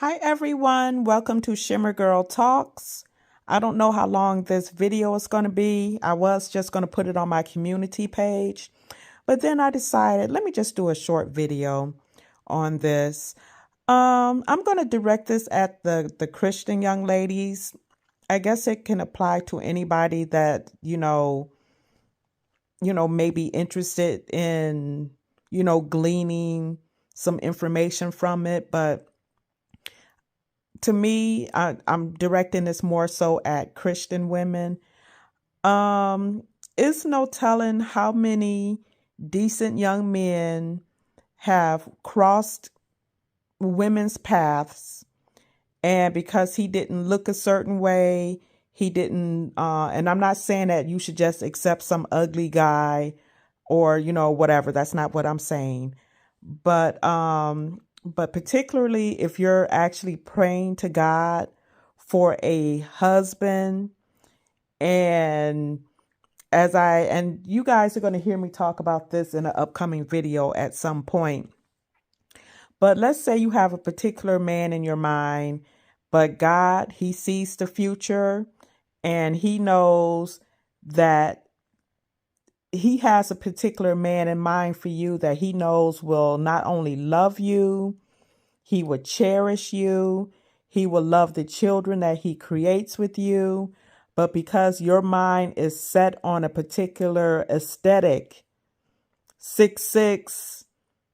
Hi everyone, welcome to Shimmer Girl Talks. I don't know how long this video is going to be. I was just going to put it on my community page, but then I decided let me just do a short video on this. I'm going to direct this at the Christian young ladies. I guess it can apply to anybody that, may be interested in, gleaning some information from it, but to me, I'm directing this more so at Christian women. Um, it's no telling how many decent young men have crossed women's paths, and because he didn't look a certain way, he didn't, and I'm not saying that you should just accept some ugly guy or, whatever. That's not what I'm saying. But particularly if you're actually praying to God for a husband, and and you guys are going to hear me talk about this in an upcoming video at some point. But let's say you have a particular man in your mind, but God, he sees the future and he knows that he has a particular man in mind for you that he knows will not only love you, he will cherish you, he will love the children that he creates with you. But because your mind is set on a particular aesthetic, 6'6",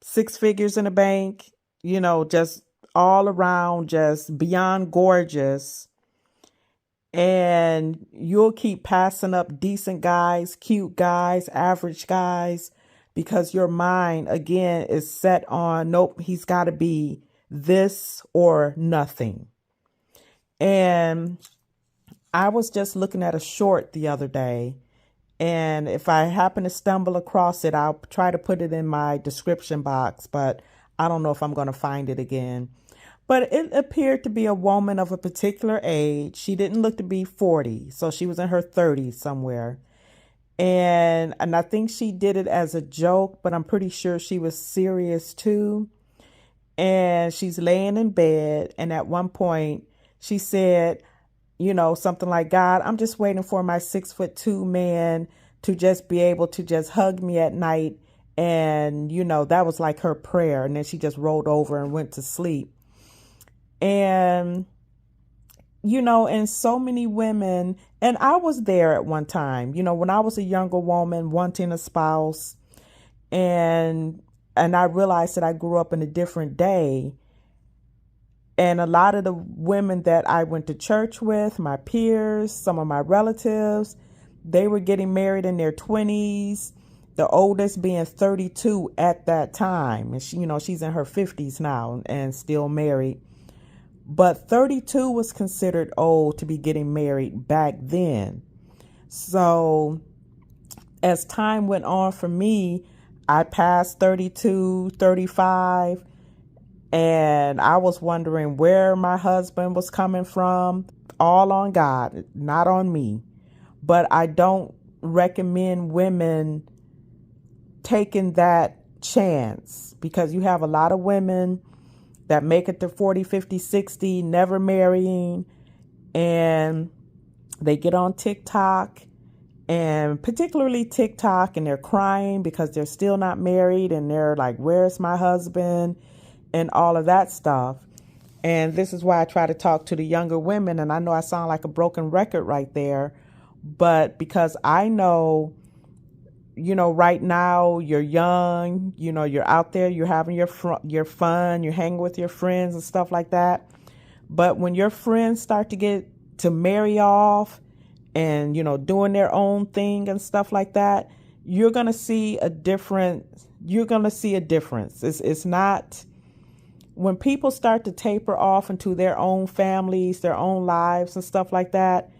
6 figures in the bank, just all around, just beyond gorgeous, and you'll keep passing up decent guys, cute guys, average guys, because your mind, again, is set on, nope, he's got to be this or nothing. And I was just looking at a short the other day, and if I happen to stumble across it, I'll try to put it in my description box, but I don't know if I'm going to find it again. But it appeared to be a woman of a particular age. She didn't look to be 40, so she was in her 30s somewhere. And I think she did it as a joke, but I'm pretty sure she was serious too. And she's laying in bed, and at one point she said, something like, God, I'm just waiting for my 6'2" man to just be able to just hug me at night. And, that was like her prayer. And then she just rolled over and went to sleep. And, and so many women, and I was there at one time, when I was a younger woman wanting a spouse, and I realized that I grew up in a different day. And a lot of the women that I went to church with, my peers, some of my relatives, they were getting married in their 20s, the oldest being 32 at that time. And she's in her 50s now and still married. But 32 was considered old to be getting married back then. So as time went on for me, I passed 32, 35, and I was wondering where my husband was coming from. All on God, not on me. But I don't recommend women taking that chance, because you have a lot of women that make it to 40, 50, 60, never marrying, and they get on TikTok, and particularly TikTok, and they're crying because they're still not married, and they're like, where's my husband, and all of that stuff. And this is why I try to talk to the younger women, and I know I sound like a broken record right there, but because I know, right now you're young, you're out there, you're having your fun, you're hanging with your friends and stuff like that. But when your friends start to get to marry off and, doing their own thing and stuff like that, you're going to see a difference. It's not, when people start to taper off into their own families, their own lives and stuff like that,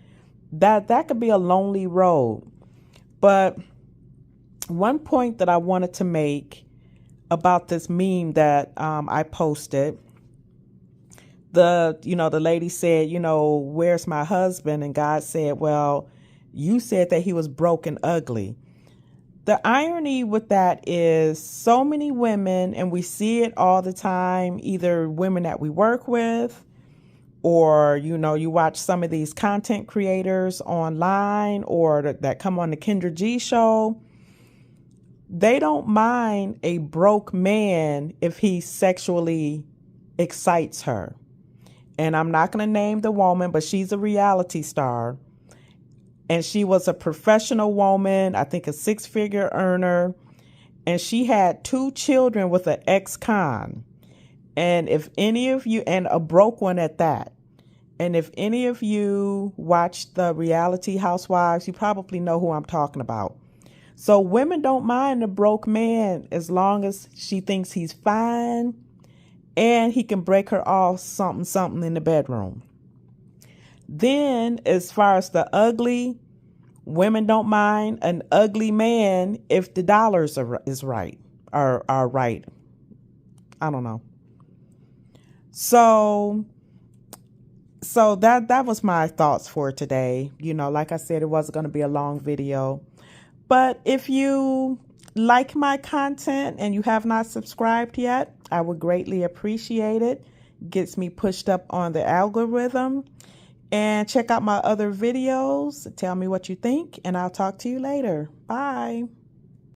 that could be a lonely road. But one point that I wanted to make about this meme that I posted, the lady said, where's my husband? And God said, well, you said that he was broke and ugly. The irony with that is so many women, and we see it all the time, either women that we work with, or you watch some of these content creators online or that come on the Kendra G show. They don't mind a broke man if he sexually excites her. And I'm not going to name the woman, but she's a reality star. And she was a professional woman, I think a 6-figure earner. And she had 2 children with an ex-con. And if any of you, and a broke one at that. And if any of you watch the reality housewives, you probably know who I'm talking about. So women don't mind a broke man as long as she thinks he's fine and he can break her off something in the bedroom. Then as far as the ugly, women don't mind an ugly man if the dollars are right. I don't know. So that was my thoughts for today. Like I said, it wasn't going to be a long video. But if you like my content and you have not subscribed yet, I would greatly appreciate it. Gets me pushed up on the algorithm. And check out my other videos. Tell me what you think, and I'll talk to you later. Bye.